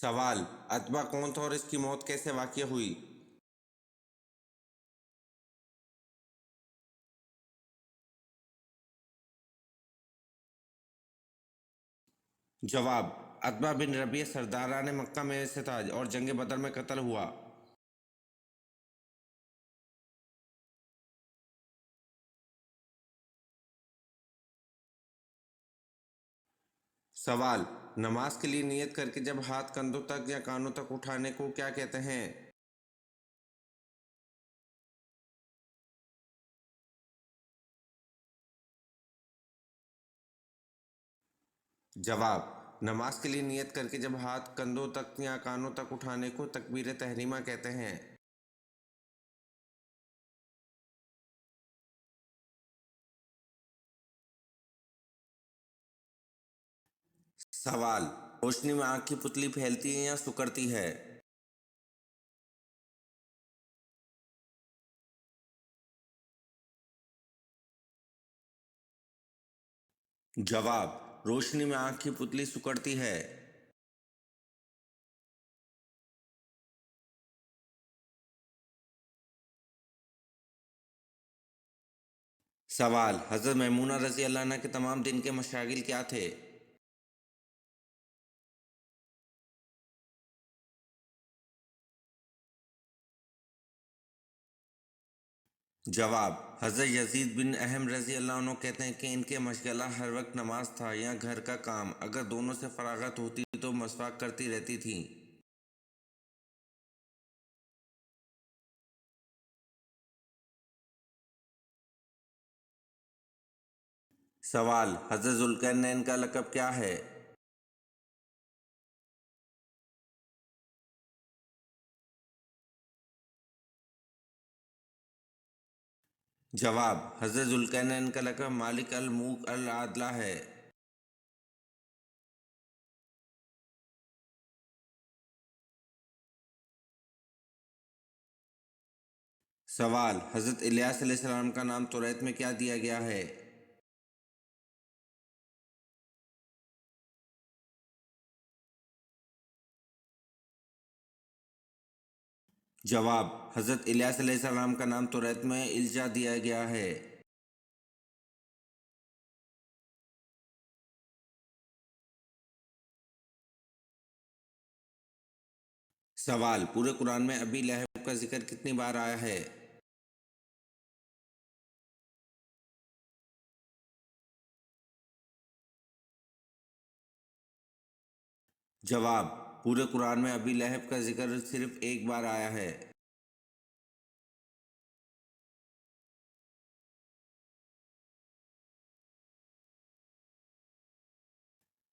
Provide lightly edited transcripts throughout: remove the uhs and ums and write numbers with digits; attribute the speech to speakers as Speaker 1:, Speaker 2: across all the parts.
Speaker 1: سوال: اتبا کون تھا اور اس کی موت کیسے واقع ہوئی؟ جواب: اتبا بن ربیع سرداران مکہ میں سے تھا اور جنگ بدر میں قتل ہوا۔ سوال: نماز کے لیے نیت کر کے جب ہاتھ کندھوں تک یا کانوں تک اٹھانے کو کیا کہتے ہیں؟ جواب: نماز کے لیے نیت کر کے جب ہاتھ کندھوں تک یا کانوں تک اٹھانے کو تکبیر تحریمہ کہتے ہیں۔ سوال: روشنی میں آنکھ کی پتلی پھیلتی ہے یا سکڑتی ہے؟ جواب: روشنی میں آنکھ کی پتلی سکڑتی ہے۔ سوال: حضرت میمونہ رضی اللہ عنہ کے تمام دن کے مشاغل کیا تھے؟ جواب: حضرت یزید بن اہم رضی اللہ عنہ کہتے ہیں کہ ان کے مشغلہ ہر وقت نماز تھا یا گھر کا کام، اگر دونوں سے فراغت ہوتی تو مسواک کرتی رہتی تھیں۔ سوال: حضرت ذوالقرنین کا لقب کیا ہے؟ جواب: حضرت ذوالقرنین کا لقب مالک الملوک العدلہ ہے۔ سوال: حضرت الیاس علیہ السلام کا نام توریت میں کیا دیا گیا ہے؟ جواب: حضرت الیاس علیہ السلام کا نام توریت میں الجا دیا گیا ہے۔ سوال: پورے قرآن میں ابی لہب کا ذکر کتنی بار آیا ہے؟ جواب: پورے قرآن میں ابی لہب کا ذکر صرف ایک بار آیا ہے۔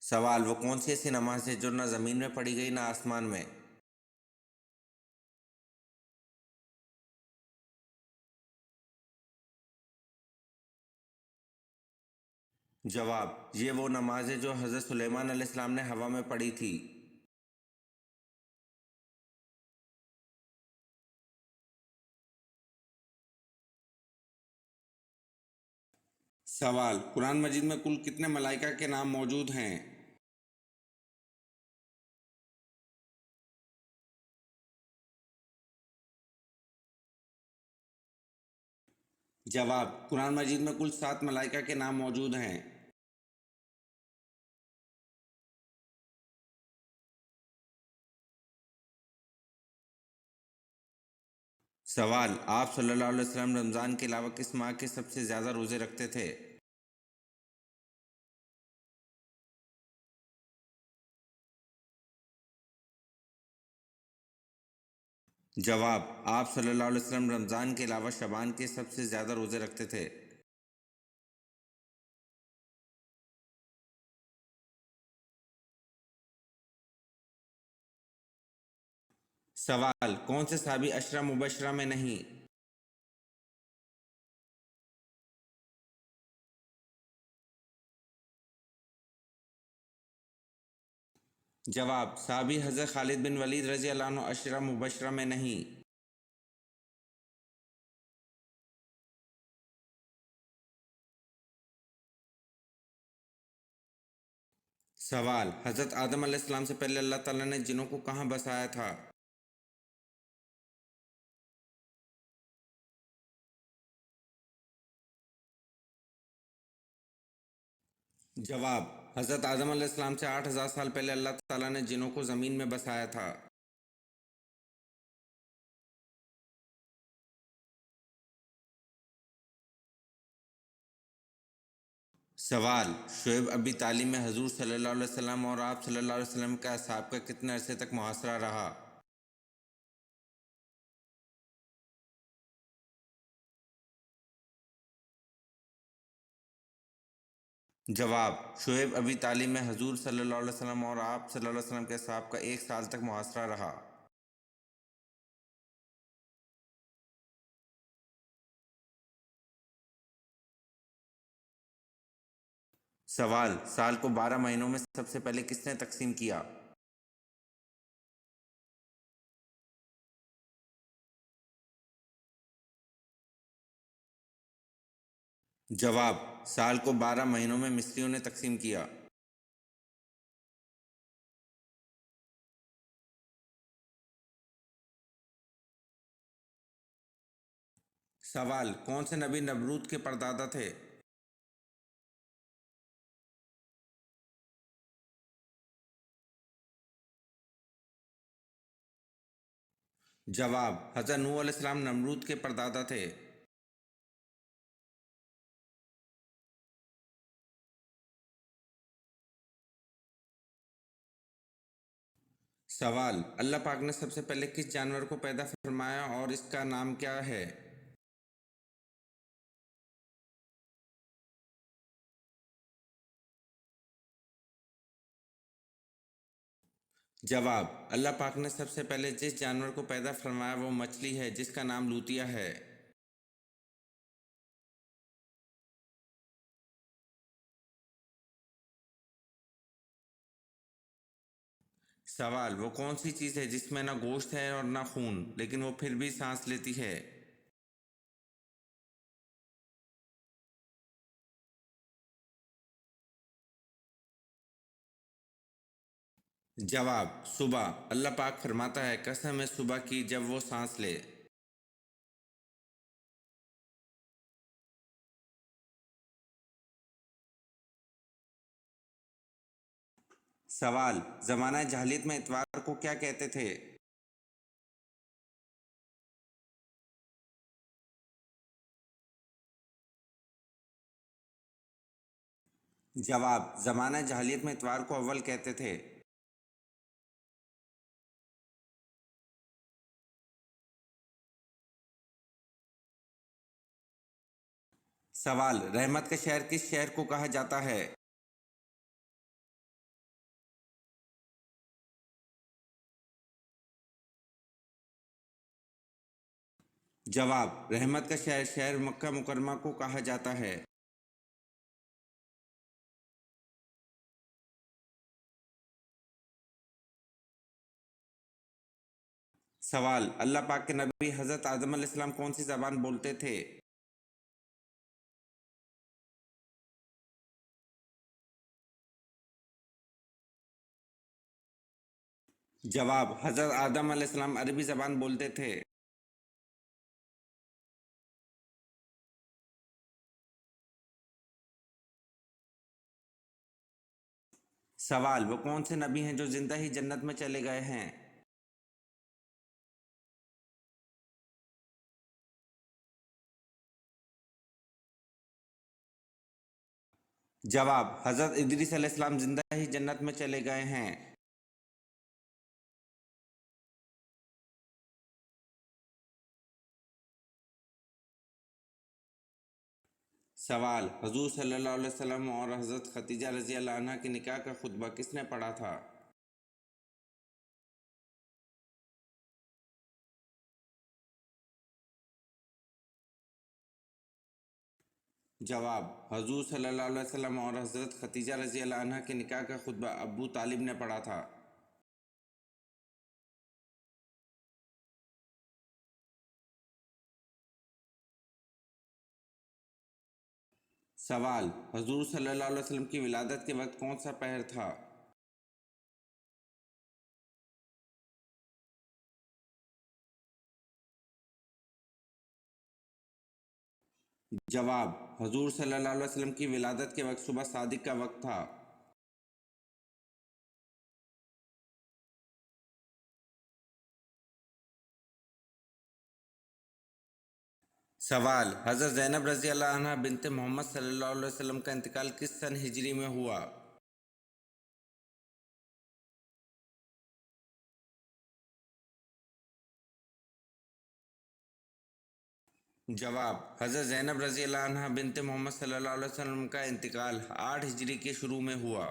Speaker 1: سوال: وہ کون سی ایسی نماز ہے جو نہ زمین میں پڑھی گئی نہ آسمان میں؟ جواب: یہ وہ نماز ہے جو حضرت سلیمان علیہ السلام نے ہوا میں پڑھی تھی۔ سوال: قرآن مجید میں کل کتنے ملائکہ کے نام موجود ہیں؟ جواب: قرآن مجید میں کل 7 ملائکہ کے نام موجود ہیں۔ سوال: آپ صلی اللہ علیہ وسلم رمضان کے علاوہ کس ماہ کے سب سے زیادہ روزے رکھتے تھے؟ جواب: آپ صلی اللہ علیہ وسلم رمضان کے علاوہ شعبان کے سب سے زیادہ روزے رکھتے تھے۔ سوال: کون سے صحابی عشرہ مبشرہ میں نہیں؟ جواب: صحابی حضرت خالد بن ولید رضی اللہ عنہ عشرہ مبشرہ میں نہیں۔ سوال: حضرت آدم علیہ السلام سے پہلے اللہ تعالیٰ نے جنوں کو کہاں بسایا تھا؟ جواب: حضرت آدم علیہ السلام سے 8,000 سال پہلے اللہ تعالیٰ نے جنوں کو زمین میں بسایا تھا۔ سوال: شعیب ابی طالب میں حضور صلی اللہ علیہ وسلم اور آپ صلی اللہ علیہ وسلم کے اصحاب کا کتنے عرصے تک محاصرہ رہا؟ جواب: شعیب ابی طالب میں حضور صلی اللہ علیہ وسلم اور آپ صلی اللہ علیہ وسلم کے اصحاب کا 1 سال تک محاصرہ رہا۔ سوال: سال کو 12 مہینوں میں سب سے پہلے کس نے تقسیم کیا؟ جواب: سال کو 12 مہینوں میں مصریوں نے تقسیم کیا۔ سوال: کون سے نبی نمرود کے پردادا تھے؟ جواب: حضرت نوح علیہ السلام نمرود کے پردادا تھے۔ سوال: اللہ پاک نے سب سے پہلے کس جانور کو پیدا فرمایا اور اس کا نام کیا ہے؟ جواب: اللہ پاک نے سب سے پہلے جس جانور کو پیدا فرمایا وہ مچھلی ہے جس کا نام لوتیا ہے۔ سوال: وہ کون سی چیز ہے جس میں نہ گوشت ہے اور نہ خون لیکن وہ پھر بھی سانس لیتی ہے؟ جواب: صبح۔ اللہ پاک فرماتا ہے قسم ہے صبح کی جب وہ سانس لے۔ سوال: زمانہ جاہلیت میں اتوار کو کیا کہتے تھے؟ جواب: زمانہ جاہلیت میں اتوار کو اول کہتے تھے۔ سوال: رحمت کا شہر کس شہر کو کہا جاتا ہے؟ جواب: رحمت کا شہر شہر مکہ مکرمہ کو کہا جاتا ہے۔ سوال: اللہ پاک کے نبی حضرت آدم علیہ السلام کون سی زبان بولتے تھے؟ جواب: حضرت آدم علیہ السلام عربی زبان بولتے تھے۔ سوال: وہ کون سے نبی ہیں جو زندہ ہی جنت میں چلے گئے ہیں؟ جواب: حضرت ادریس علیہ السلام زندہ ہی جنت میں چلے گئے ہیں۔ سوال: حضور صلی اللہ علیہ وسلم اور حضرت خدیجہ رضی اللہ عنہ کے نکاح کا خطبہ کس نے پڑھا تھا؟ جواب: حضور صلی اللہ علیہ وسلم اور حضرت خدیجہ رضی اللہ عنہ کے نکاح کا خطبہ ابو طالب نے پڑھا تھا۔ سوال: حضور صلی اللہ علیہ وسلم کی ولادت کے وقت کون سا پہر تھا؟ جواب: حضور صلی اللہ علیہ وسلم کی ولادت کے وقت صبح صادق کا وقت تھا۔ سوال: حضرت زینب رضی اللہ عنہ بنت محمد صلی اللہ علیہ وسلم کا انتقال کس سن ہجری میں ہوا؟ جواب: حضرت زینب رضی اللہ عنہ بنت محمد صلی اللہ علیہ وسلم کا انتقال 8 ہجری کے شروع میں ہوا۔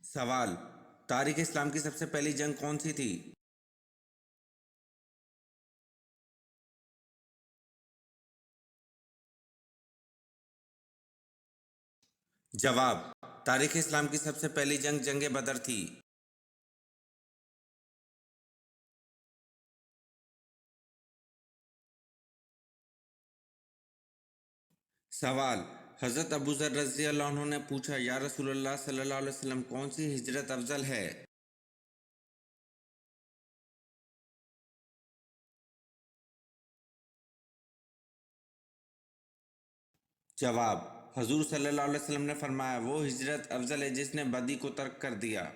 Speaker 1: سوال: تاریخ اسلام کی سب سے پہلی جنگ کون سی تھی؟ جواب: تاریخ اسلام کی سب سے پہلی جنگ جنگ بدر تھی۔ سوال: حضرت ابو ذر رضی اللہ عنہ نے پوچھا، یا رسول اللہ صلی اللہ علیہ وسلم، کون سی ہجرت افضل ہے؟ جواب: حضور صلی اللہ علیہ وسلم نے فرمایا، وہ ہجرت افضل ہے جس نے بدی کو ترک کر دیا۔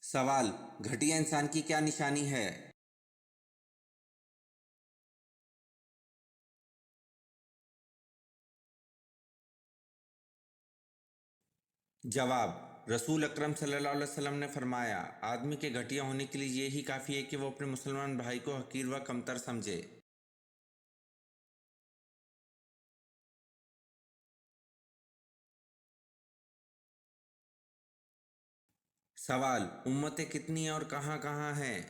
Speaker 1: سوال: گھٹیا انسان کی کیا نشانی ہے؟ جواب: رسول اکرم صلی اللہ علیہ وسلم نے فرمایا، آدمی کے گھٹیا ہونے کے لیے یہی کافی ہے کہ وہ اپنے مسلمان بھائی کو حقیر و کمتر سمجھے۔ سوال: امتیں کتنی ہیں اور کہاں کہاں ہیں؟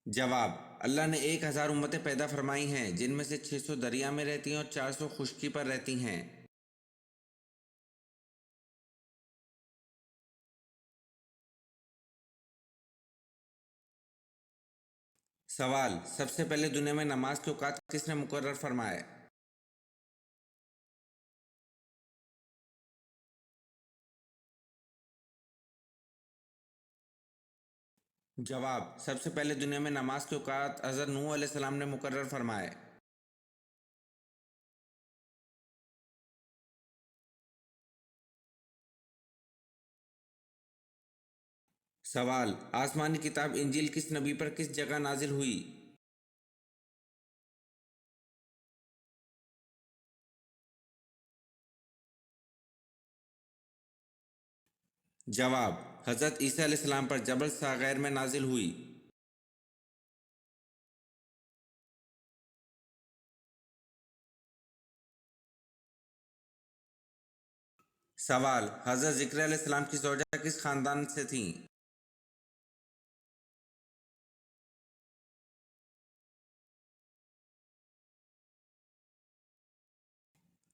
Speaker 1: جواب: اللہ نے 1000 امتیں پیدا فرمائی ہیں، جن میں سے 600 دریا میں رہتی ہیں اور 400 خشکی پر رہتی ہیں۔ سوال: سب سے پہلے دنیا میں نماز کے اوقات کس نے مقرر فرمائے؟ جواب: سب سے پہلے دنیا میں نماز کے اوقات حضرت نوح علیہ السلام نے مقرر فرمائے۔ سوال: آسمانی کتاب انجیل کس نبی پر کس جگہ نازل ہوئی؟ جواب: حضرت عیسیٰ علیہ السلام پر جبل صغیر میں نازل ہوئی۔ سوال: حضرت ذکر علیہ السلام کی زوجہ کس خاندان سے تھیں؟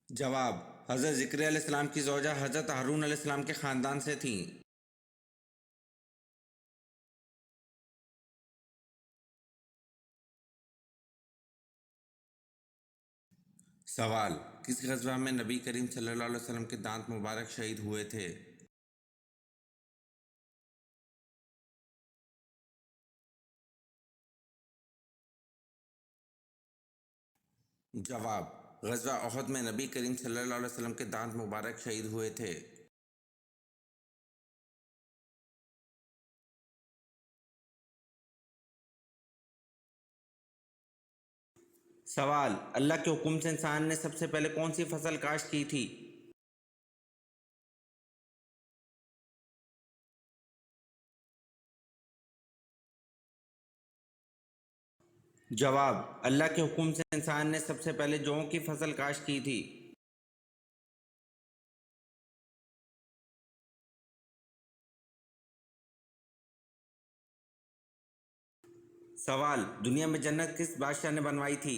Speaker 1: جواب: حضرت ذکر علیہ السلام کی زوجہ حضرت ہارون علیہ السلام کے خاندان سے تھیں۔ سوال: کس غزوہ میں نبی کریم صلی اللہ علیہ وسلم کے دانت مبارک شہید ہوئے تھے؟ جواب: غزوہ احد میں نبی کریم صلی اللہ علیہ وسلم کے دانت مبارک شہید ہوئے تھے۔ سوال: اللہ کے حکم سے انسان نے سب سے پہلے کون سی فصل کاشت کی تھی؟ جواب: اللہ کے حکم سے انسان نے سب سے پہلے جووں کی فصل کاشت کی تھی۔ سوال: دنیا میں جنت کس بادشاہ نے بنوائی تھی؟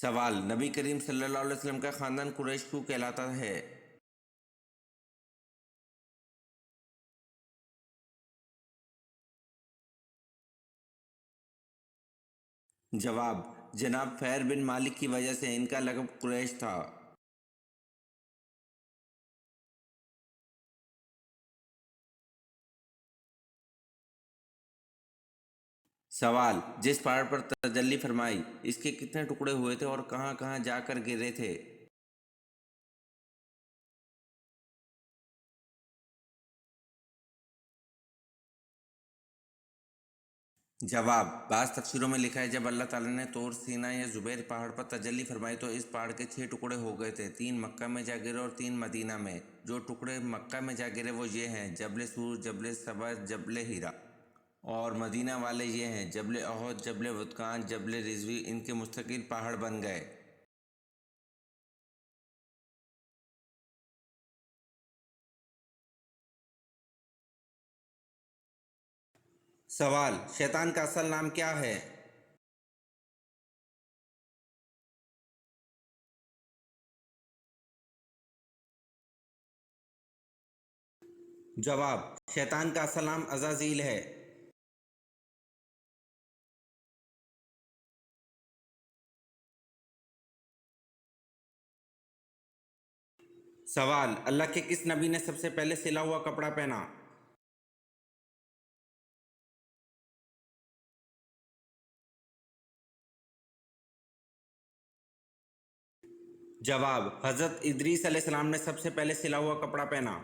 Speaker 1: سوال: نبی کریم صلی اللہ علیہ وسلم کا خاندان قریش کیوں کہلاتا ہے؟ جواب: جناب فہر بن مالک کی وجہ سے ان کا لقب قریش تھا۔ سوال: جس پہاڑ پر تجلی فرمائی اس کے کتنے ٹکڑے ہوئے تھے اور کہاں کہاں جا کر گرے تھے؟ جواب: بعض تفسیروں میں لکھا ہے جب اللہ تعالیٰ نے طور سینا یا زبیر پہاڑ پر تجلی فرمائی تو اس پہاڑ کے 6 ٹکڑے ہو گئے تھے، 3 مکہ میں جا گرے اور 3 مدینہ میں۔ جو ٹکڑے مکہ میں جا گرے وہ یہ ہیں: جبل سور، جبل صبر، جبل ہیرا، اور مدینہ والے یہ ہیں: جبل احد، جبل ودقان، جبل رضوی۔ ان کے مستقل پہاڑ بن گئے۔ سوال: شیطان کا اصل نام کیا ہے؟ جواب: شیطان کا اصل نام عزازیل ہے۔ سوال: اللہ کے کس نبی نے سب سے پہلے سلا ہوا کپڑا پہنا؟ جواب: حضرت ادریس علیہ السلام نے سب سے پہلے سلا ہوا کپڑا پہنا۔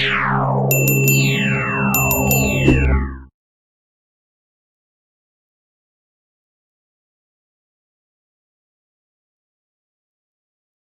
Speaker 2: Wow.